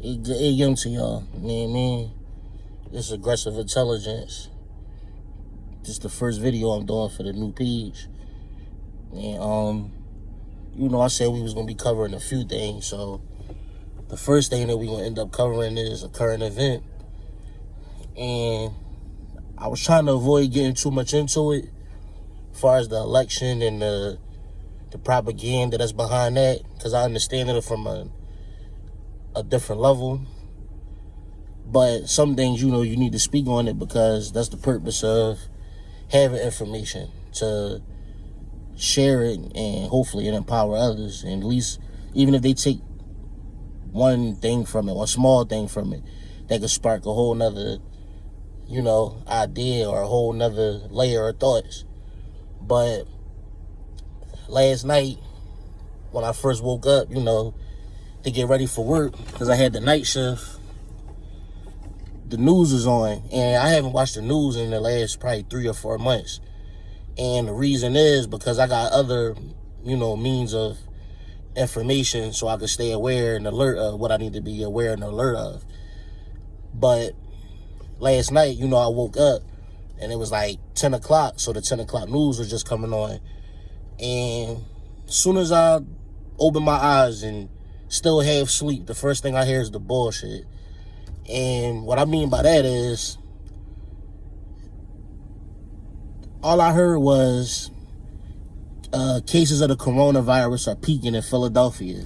Young to y'all. You know what I mean? This aggressive intelligence. This is the first video I'm doing for the new page. And I said we was gonna be covering a few things. So the first thing that we gonna end up covering is a current event. And I was trying to avoid getting too much into it as far as the election and the propaganda that's behind that, because I understand it from a different level. But some things, you need to speak on it, because that's the purpose of having information, to share it and hopefully it empower others. And at least, even if they take one thing from it, or a small thing from it, that could spark a whole nother, idea, or a whole nother layer of thoughts. But last night, when I first woke up, to get ready for work, because I had the night shift, the news was on, and I haven't watched the news in the last probably 3 or 4 months. And the reason is because I got other, means of information, so I could stay aware and alert of what I need to be aware and alert of. But last night, I woke up, and it was like 10 o'clock, so the 10 o'clock news was just coming on. And as soon as I open my eyes and still half sleep, the first thing I hear is the bullshit. And what I mean by that is, all I heard was cases of the coronavirus are peaking in Philadelphia.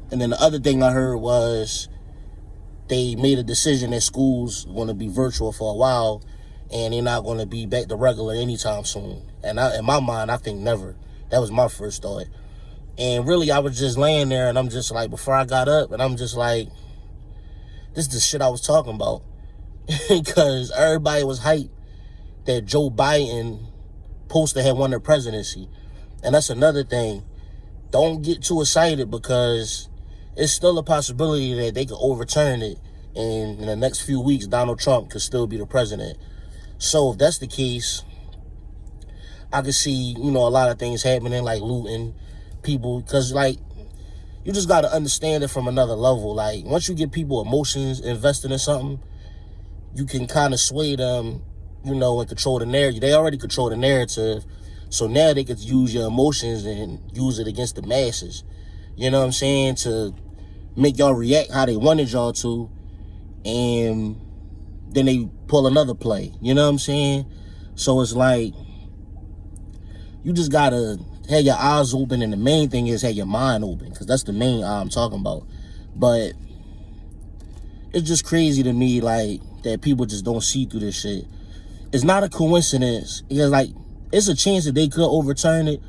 And then the other thing I heard was they made a decision that schools are going to be virtual for a while, and they're not going to be back to regular anytime soon. And in my mind, I think never. That was my first thought. And really, I was just laying there, and I'm just like, before I got up, and I'm just like, this is the shit I was talking about. Because everybody was hyped that Joe Biden supposed to have won the presidency. And that's another thing. Don't get too excited, because it's still a possibility that they could overturn it. And in the next few weeks, Donald Trump could still be the president. So if that's the case, I could see, a lot of things happening, like looting people. Because, you just got to understand it from another level. Like, once you get people emotions invested in something, you can kind of sway them, and control the narrative. They already control the narrative. So now they could use your emotions and use it against the masses. You know what I'm saying? To make y'all react how they wanted y'all to. And then they pull another play. You know what I'm saying? So it's like, you just got to have your eyes open. And the main thing is have your mind open. Because that's the main eye I'm talking about. But it's just crazy to me, that people just don't see through this shit. It's not a coincidence. It's a chance that they could overturn it.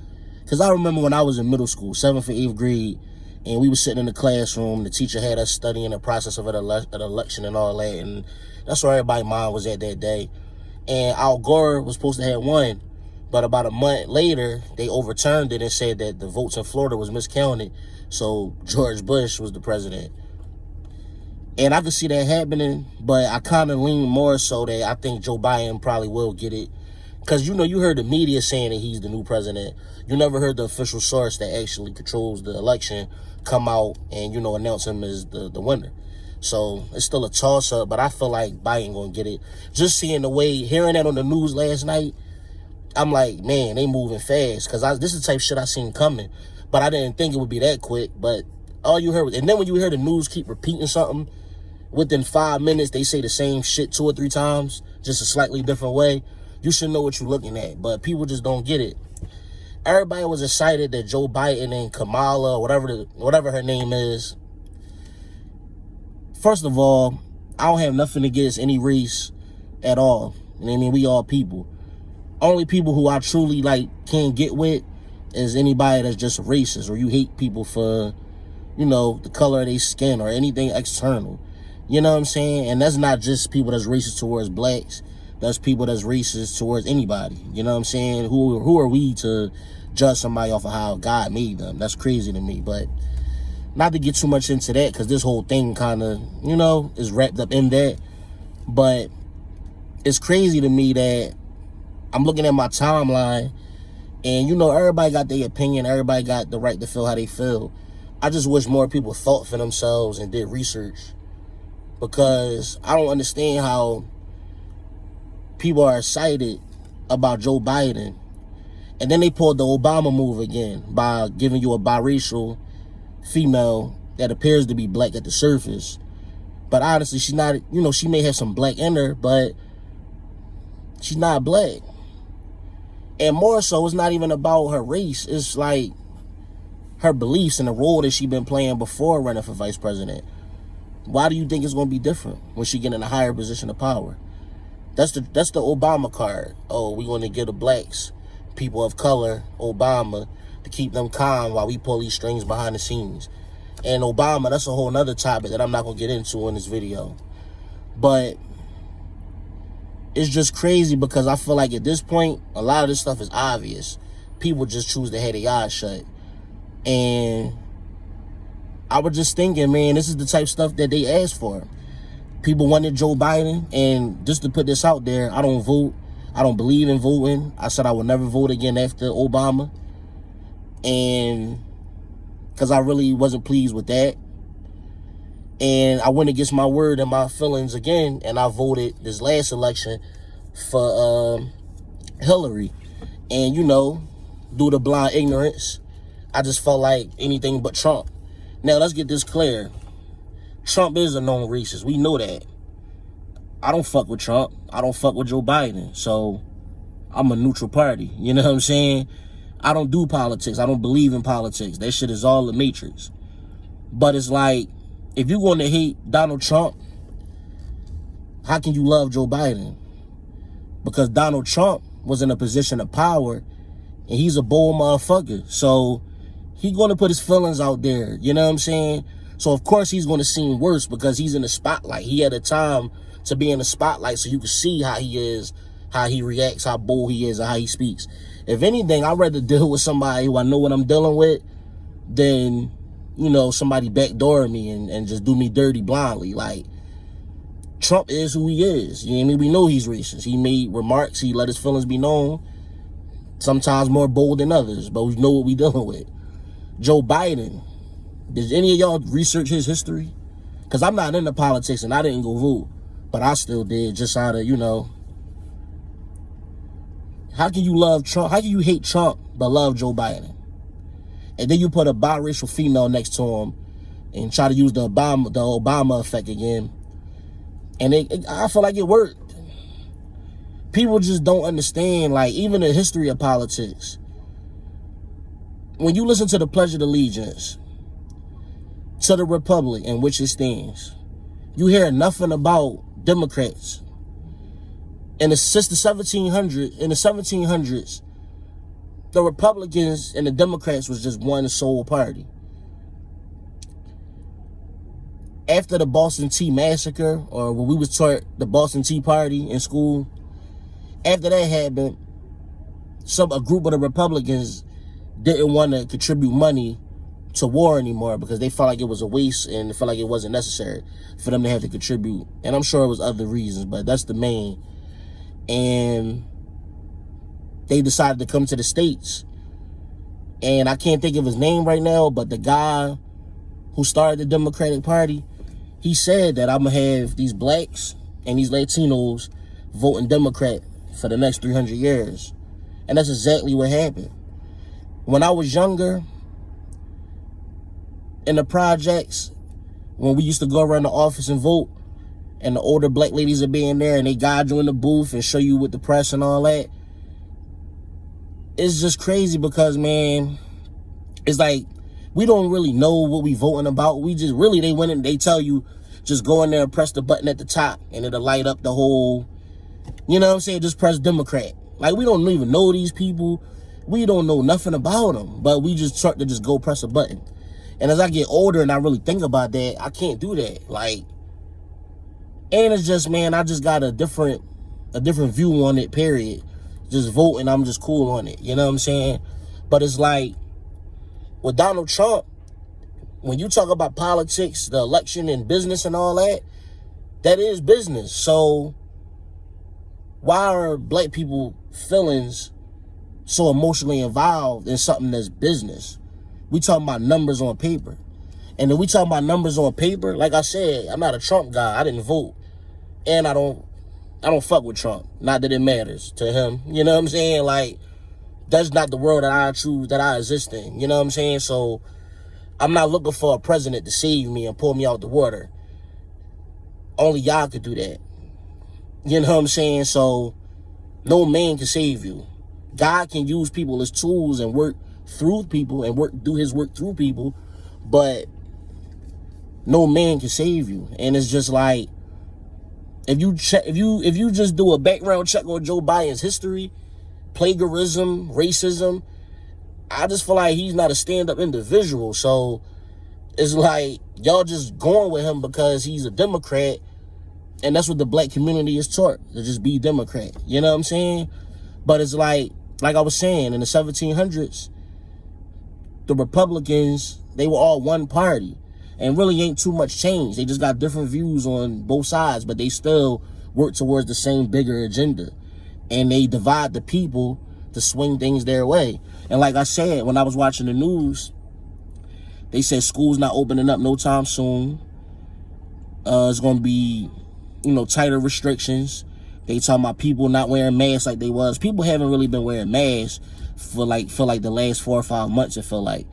Because I remember when I was in middle school, 7th or 8th grade, and we were sitting in the classroom, the teacher had us studying the process of an election and all that, and that's where everybody's mind was at that day. And Al Gore was supposed to have won, but about a month later, they overturned it and said that the votes in Florida was miscounted, so George Bush was the president. And I could see that happening, but I kind of lean more so that I think Joe Biden probably will get it. Because, you heard the media saying that he's the new president. You never heard the official source that actually controls the election come out and, announce him as the winner. So it's still a toss-up, but I feel like Biden going to get it. Just seeing the way, hearing that on the news last night, I'm like, man, they moving fast. Because this is the type of shit I seen coming. But I didn't think it would be that quick. But all you heard was, and then when you hear the news keep repeating something, within 5 minutes, they say the same shit 2 or 3 times, just a slightly different way. You should know what you're looking at, but people just don't get it. Everybody was excited that Joe Biden and Kamala, or whatever her name is. First of all, I don't have nothing against any race at all. You know what I mean? We all people. Only people who I truly can't get with is anybody that's just racist, or you hate people for, the color of their skin or anything external. You know what I'm saying? And that's not just people that's racist towards blacks. That's people that's racist towards anybody. You know what I'm saying? Who are we to judge somebody off of how God made them? That's crazy to me. But not to get too much into that, because this whole thing kind of, is wrapped up in that. But it's crazy to me that I'm looking at my timeline, and, everybody got their opinion. Everybody got the right to feel how they feel. I just wish more people thought for themselves and did research. because I don't understand how people are excited about Joe Biden, and then they pulled the Obama move again by giving you a biracial female that appears to be black at the surface. But honestly, she's not, she may have some black in her, but she's not black. And more so, it's not even about her race. It's like her beliefs and the role that she's been playing before running for vice president. Why do you think it's going to be different when she get in a higher position of power? That's the Obama card. Oh, we're going to give the blacks, people of color, Obama, to keep them calm while we pull these strings behind the scenes. And Obama, that's a whole nother topic that I'm not going to get into in this video. But it's just crazy because I feel like at this point, a lot of this stuff is obvious. People just choose to have their eyes shut. And I was just thinking, man, this is the type of stuff that they asked for. People wanted Joe Biden, and just to put this out there, I don't vote. I don't believe in voting. I said I would never vote again after Obama. And because I really wasn't pleased with that. And I went against my word and my feelings again, and I voted this last election for Hillary. And, due to blind ignorance, I just felt like anything but Trump. Now, let's get this clear. Trump is a known racist. We know that. I don't fuck with Trump. I don't fuck with Joe Biden. So, I'm a neutral party. You know what I'm saying? I don't do politics. I don't believe in politics. That shit is all the matrix. But it's like, if you're going to hate Donald Trump, how can you love Joe Biden? Because Donald Trump was in a position of power, and he's a bold motherfucker. So he's going to put his feelings out there. You know what I'm saying? So, of course, he's going to seem worse because he's in the spotlight. He had a time to be in the spotlight so you can see how he is, how he reacts, how bold he is, and how he speaks. If anything, I'd rather deal with somebody who I know what I'm dealing with than, somebody backdoor me and just do me dirty blindly. Like, Trump is who he is. You know what I mean? We know he's racist. He made remarks. He let his feelings be known. Sometimes more bold than others, but we know what we dealing with. Joe Biden, did any of y'all research his history? Because I'm not into politics and I didn't go vote, but I still did just out of, how can you love Trump? How can you hate Trump but love Joe Biden? And then you put a biracial female next to him and try to use the Obama effect again. And I feel like it worked. People just don't understand, like, even the history of politics. When you listen to the Pledge of Allegiance to the Republic in which it stands, you hear nothing about Democrats. Since the 1700s, the Republicans and the Democrats was just one sole party. After the Boston Tea Massacre, or when we was taught the Boston Tea Party in school, after that happened, a group of the Republicans didn't want to contribute money to war anymore because they felt like it was a waste and they felt like it wasn't necessary for them to have to contribute. And I'm sure it was other reasons, but that's the main. And they decided to come to the States. And I can't think of his name right now, but the guy who started the Democratic Party, he said that I'm going to have these blacks and these Latinos voting Democrat for the next 300 years. And that's exactly what happened. When I was younger, in the projects, when we used to go around the office and vote, and the older black ladies are being there and they guide you in the booth and show you with the press and all that, it's just crazy because, man, it's like we don't really know what we voting about. We just really, they went in, they tell you just go in there and press the button at the top and it'll light up the whole, you know what I'm saying, just press Democrat. Like, we don't even know these people. We don't know nothing about them, but we just start to just go press a button. And as I get older and I really think about that, I can't do that. Like, and it's just, man, I just got a different view on it, period. Just voting, I'm just cool on it. You know what I'm saying? But it's like, with Donald Trump, when you talk about politics, the election and business and all that, that is business. So why are black people feelings so emotionally involved in something that's business? We talking about numbers on paper. And then we talking about numbers on paper. Like I said, I'm not a Trump guy. I didn't vote. And I don't fuck with Trump. Not that it matters to him. You know what I'm saying? Like, that's not the world that I choose, that I exist in. You know what I'm saying? So I'm not looking for a president to save me and pull me out the water. Only y'all could do that. You know what I'm saying? So no man can save you. God can use people as tools and work through people and do his work through people, but no man can save you. And it's just like, if you just do a background check on Joe Biden's history, plagiarism, racism, I just feel like he's not a stand-up individual. So it's like y'all just going with him because he's a Democrat, and that's what the black community is taught, to just be Democrat. You know what I'm saying? But it's like I was saying, in the 1700s, the Republicans, they were all one party. And really ain't too much change. They just got different views on both sides, but they still work towards the same bigger agenda. And they divide the people to swing things their way. And like I said, when I was watching the news, they said school's not opening up no time soon. It's going to be, tighter restrictions. They talking about people not wearing masks like they was. People haven't really been wearing masks for like the last 4 or 5 months, it feel like.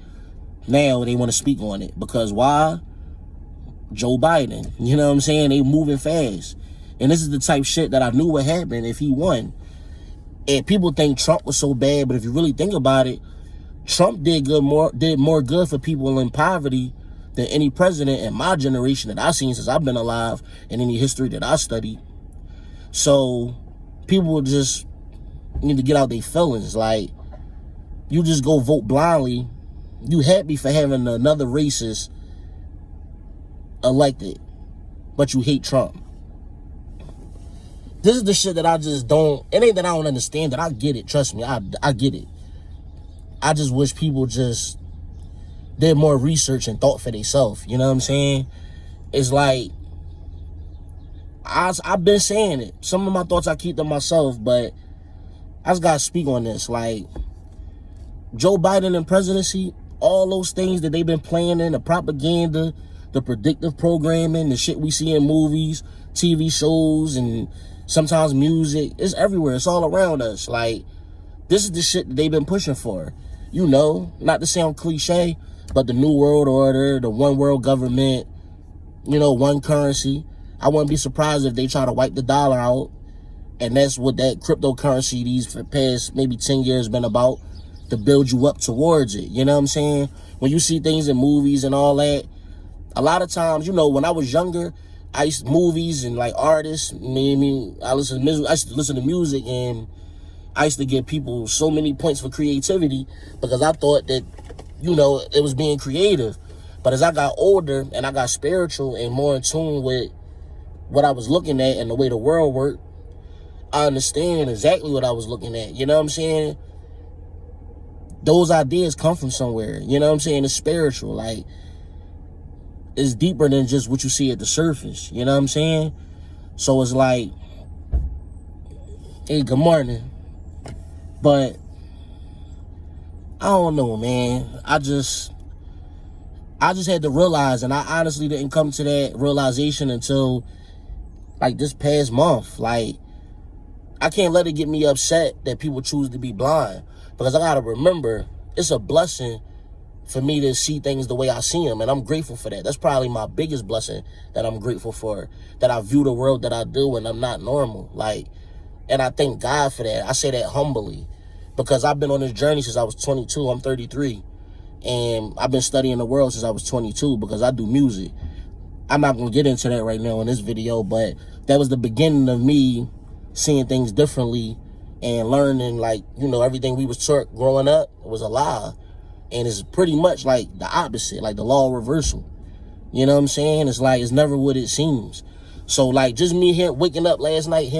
Now they want to speak on it. Because why? Joe Biden. You know what I'm saying? They moving fast. And this is the type shit that I knew would happen if he won. And people think Trump was so bad, but if you really think about it, Trump did more good for people in poverty than any president in my generation that I've seen since I've been alive, and any history that I studied. So people just need to get out their feelings. Like, you just go vote blindly. You happy for having another racist elected, but you hate Trump. This is the shit that I just don't, it ain't that I don't understand, that I get it. Trust me, I get it. I just wish people just did more research and thought for themselves. You know what I'm saying? It's like, I've been saying it. Some of my thoughts I keep to myself, but I just gotta speak on this. Like, Joe Biden and presidency, all those things that they've been playing in, the propaganda, the predictive programming, the shit we see in movies, TV shows, and sometimes music, it's everywhere. It's all around us. Like, this is the shit that they've been pushing for. Not to sound cliche, but the New World Order, the one world government, one currency. I wouldn't be surprised if they try to wipe the dollar out. And that's what that cryptocurrency these past maybe 10 years been about, to build you up towards it. You know what I'm saying? When you see things in movies and all that, a lot of times, when I was younger, I used to movies and like artists, I used to listen to music, and I used to give people so many points for creativity because I thought that, it was being creative. But as I got older and I got spiritual and more in tune with what I was looking at and the way the world worked, I understand exactly what I was looking at. You know what I'm saying? Those ideas come from somewhere. You know what I'm saying? It's spiritual. Like, it's deeper than just what you see at the surface. You know what I'm saying? So it's like, hey, good morning. But I don't know, man. I just had to realize, and I honestly didn't come to that realization until like this past month. Like, I can't let it get me upset that people choose to be blind, because I gotta remember, it's a blessing for me to see things the way I see them, and I'm grateful for that. That's probably my biggest blessing that I'm grateful for, that I view the world that I do and I'm not normal. Like, and I thank God for that. I say that humbly, because I've been on this journey since I was 22. I'm 33, and I've been studying the world since I was 22 because I do music. I'm not gonna get into that right now in this video, but that was the beginning of me seeing things differently and learning, like, everything we was taught growing up was a lie. And it's pretty much like the opposite, like the law of reversal. You know what I'm saying? It's like, it's never what it seems. So like, just me here waking up last night here